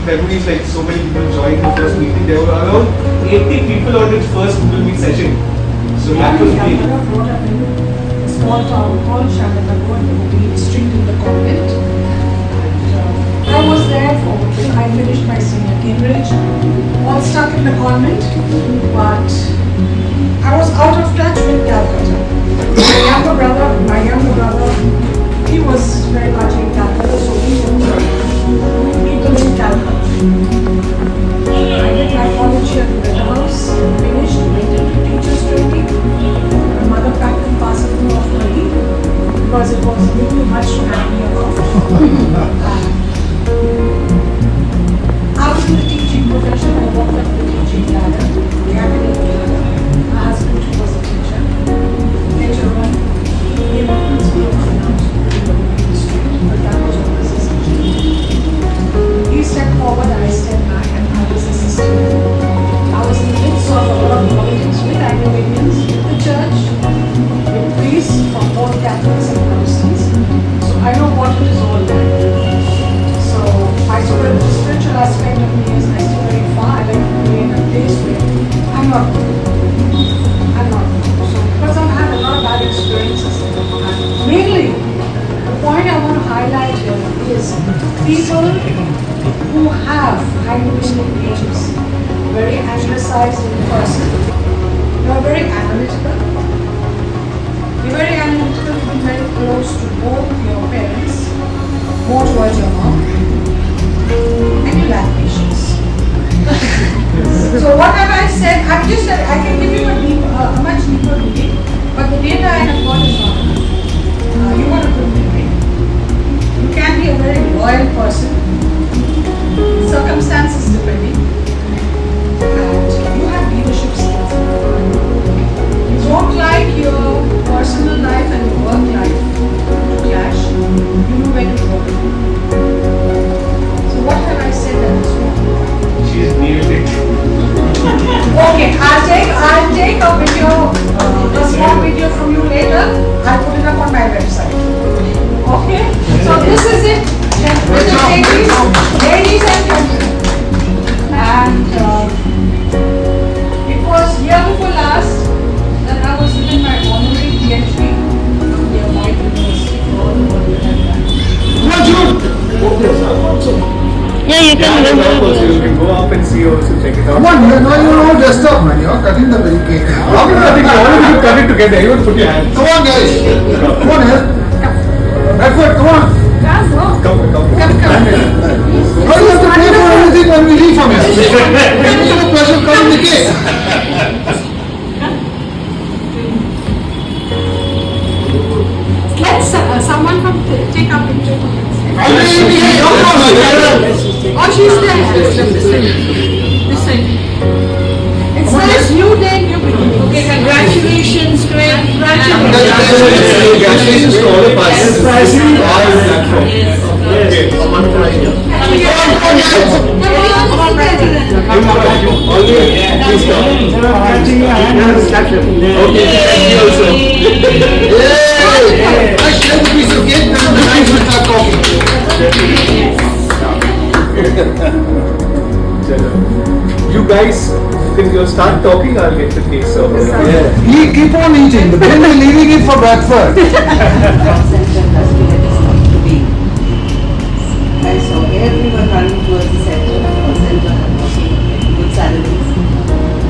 memories, like so many people joined the first meeting. There were around 80 people on its first Google Meet session. So that was big. I was brought up in a small town called Shananagar, in the district in the convent. And I was there for till I finished my senior Cambridge, all stuck in the convent, but I was out of touch with Calcutta. My younger brother, he was very much in Calcutta, so he knew people in Calcutta. I did my college here in the house, finished, went into teachers training. My mother packed and parcel of money because it was a little much to have me about. I was in the teaching profession, I walked up the teaching ladder, the academic ladder. My husband was a teacher. Later on, he became a principal of finance but that was always his teaching. He stepped forward, I stepped back, and I was assisting. I was in the midst of a lot of politics with Anglo-Indians, with the church, with priests from both Catholics and Protestants. So I know what it is all like. So I saw that the spiritual aspect of me is still very far. I like to be in a place where I'm not good. I'm not good. So because I've had a lot of bad experiences. And mainly, the point I want to highlight here is people who have Anglo-Indian names, very anglicized in person. You are very analytical. You're very analytical, you've been very close to both your parents, more towards your mom, and you lack patience. So what have I said? I've just said I can give you a much deeper reading, but the data I have got is not enough. You want a good memory. You can be a very loyal person, circumstances depending, and you have leadership skills. You don't like your personal life and your work life to clash. You know where to go. So what have I said that is wrong? She's nailed it. Okay, I'll take a video, a small video from you later. I'll put it up on my website. Okay? So this is it, ladies and gentlemen. And it was year before last that I was given my honorary PhD from the White University for all the work that I've done. Yeah, you can You can go up and see also, check it out. Come on, you're all dressed up, man. You're cutting the very cake. How can you all of you cut it together? You put your hands. Come on, guys. Come on, here. Backward, come on. Come. Why do you have to pay for everything when we leave from here? It's a pleasure cutting the cake. Let someone from take up into Oh, she's there. This side. It says new day, new beginning. Okay, congratulations to it. Congratulations to all of us. Okay, someone try here. Come on, President. Okay, thank you also. Yay! I share the piece of cake and the nice with our coffee. You guys, if you start talking, I'll get the cake served. You keep on eating, but then we're leaving it for breakfast. I saw everyone running towards the center and working good salaries.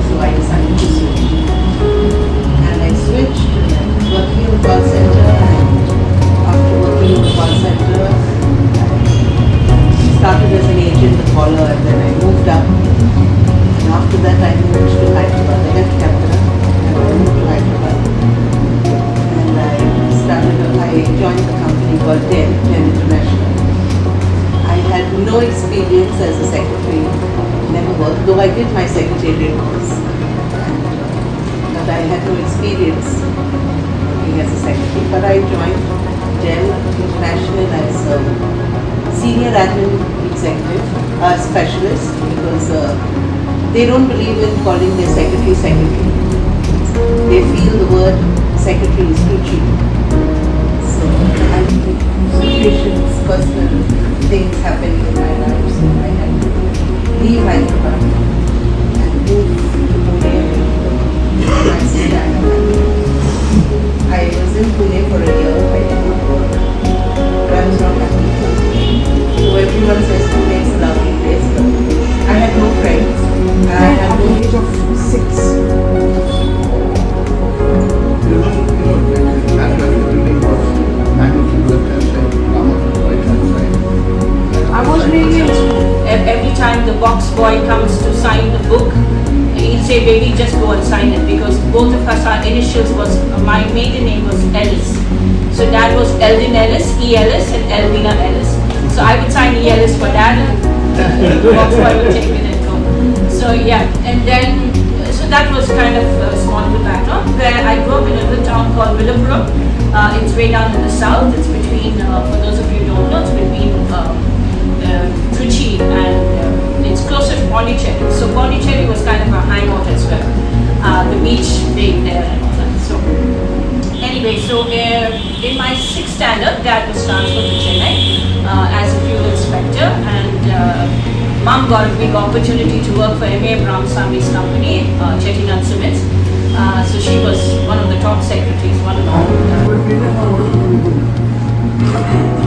So I decided to switch. And I switched, working in the call center, and after working in the call center, I started as an agent, a caller, and then I moved up. And after that I moved to Hyderabad. I left Calcutta and I moved to Hyderabad. And I joined a company called TEN International. I had no experience as a secretary, never worked, though I did my secretariat course. But I had no experience working as a secretary. But I joined TEN International as a senior admin executive, specialist, because they don't believe in calling their secretary. They feel the word secretary is too cheap. So I think situations, personal things happening in my life, so I had to every time the box boy comes to sign the book, he'll say, baby, just go and sign it, because both of us, our initials was, my maiden name was Ellis. So dad was Eldon Ellis, E. Ellis, and Elvina Ellis. So I would sign E. Ellis for dad, and the box boy would take it and go. So yeah, and then, so that was kind of a small little background, where I grew up in a little town called Willowbrook. It's way down in the south. It's between, for those of you who don't know, it's between Trichy and it's closer to Pondicherry. So Pondicherry was kind of a hangout as well. The beach being there and all that. So anyway, so in my 6th standard, dad was transferred to Chennai as a fuel inspector, and mom got a big opportunity to work for M.A. Ramsami's company, Chettinad Cements. So she was one of the top secretaries, one of the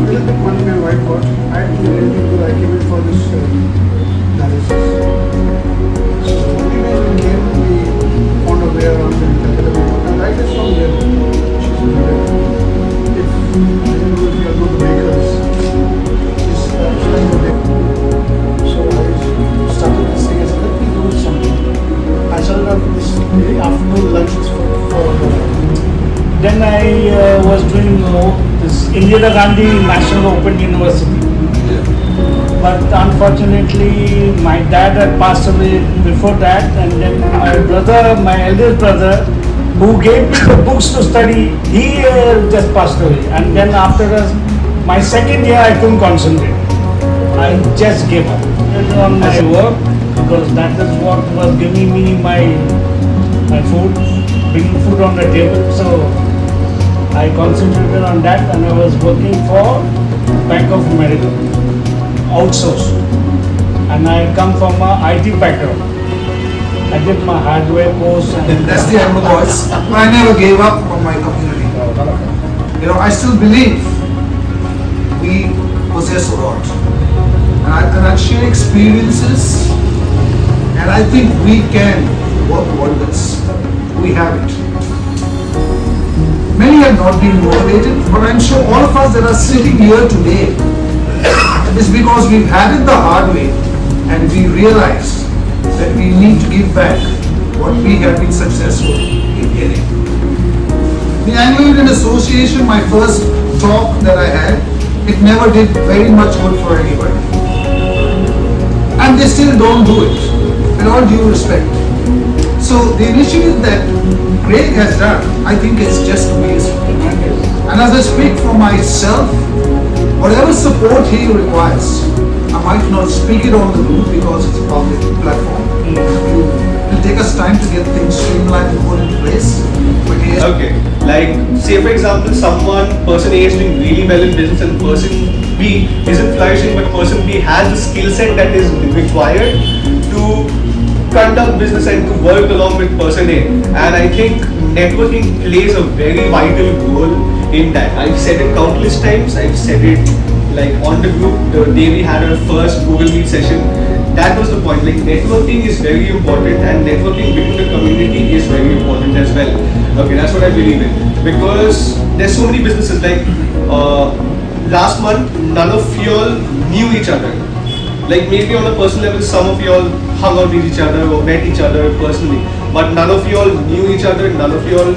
little bit money my wife got. I didn't do anything because I came in for this dialysis. So only when we came, we found a way around and Kolkata. And like this from there, she's in there. If I don't know if you know the vehicles, it's like a day. So I started this thing. I said, let me do something. I started out with this afternoon lunches for Then I was doing this Indira Gandhi National Open University. But unfortunately, my dad had passed away before that, and then my eldest brother, who gave me the books to study, he just passed away. And then after my 2nd year, I couldn't concentrate. I just gave up on my work, because that is what was giving me my food, bringing food on the table. So I concentrated on that, and I was working for Bank of America, outsourced. And I come from a IT background. I did my hardware course. And that's the Anglo boys. I never gave up on my community. You know, I still believe we possess a lot. And I share experiences, and I think we can work wonders. We have it. Many have not been motivated, but I'm sure all of us that are sitting here today is because we've had it the hard way, and we realize that we need to give back what we have been successful in getting. The AngloNet Association, my first talk that I had, it never did very much good for anybody. And they still don't do it, with all due respect. So the initiative that Craig has done, I think it's just amazing. And as I speak for myself, whatever support he requires, I might not speak it on the room because it's a public platform. It'll take us time to get things streamlined and put in place. But yes. Okay, like say for example, person A is doing really well in business and person B isn't flourishing, but person B has the skill set that is required to conduct business and to work along with person A. And I think networking plays a very vital role in that. I've said it countless times. I've said it like on the group the day we had our first Google Meet session. That was the point. Like networking is very important, and networking within the community is very important as well. Okay, that's what I believe in, because there's so many businesses. Like last month, none of y'all knew each other. Like maybe on a personal level, some of y'all hung out with each other or met each other personally, but none of y'all knew each other, none of y'all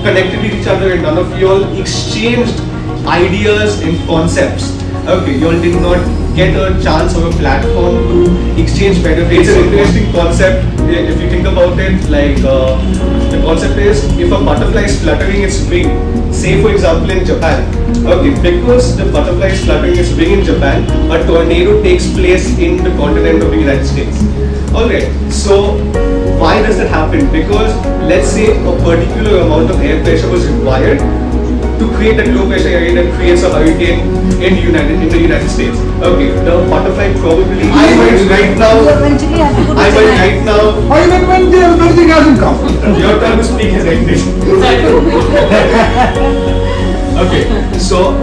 connected with each other, and none of y'all exchanged ideas and concepts. Okay, y'all did not get a chance or a platform to exchange benefits. It's an interesting concept if you think about it. Like the concept is, if a butterfly is fluttering its wing, say for example in Japan, okay, because the butterfly is fluttering its wing in Japan, a tornado takes place in the continent of the United States. Alright, so why does that happen? Because let's say a particular amount of air pressure was required to create that low pressure area that creates a hurricane in the United States. Okay, the butterfly probably I might right now. Or even when everything hasn't come. Your turn to speak is ending. Okay, so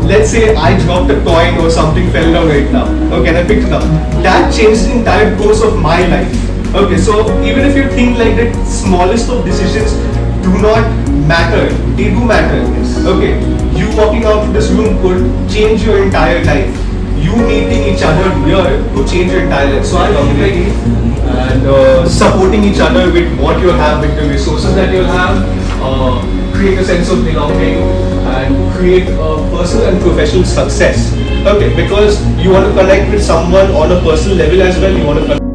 let's say I dropped a coin or something fell down right now. Okay, and I picked it up. That changed the entire course of my life. Okay, so even if you think like the smallest of decisions do not matter, they do matter. Okay, you walking out of this room could change your entire life. you meeting each other here to change your talent. So I feel like and supporting each other with what you have, with the resources that you have, create a sense of belonging and create a personal and professional success. Okay, because you want to connect with someone on a personal level as well. You want to connect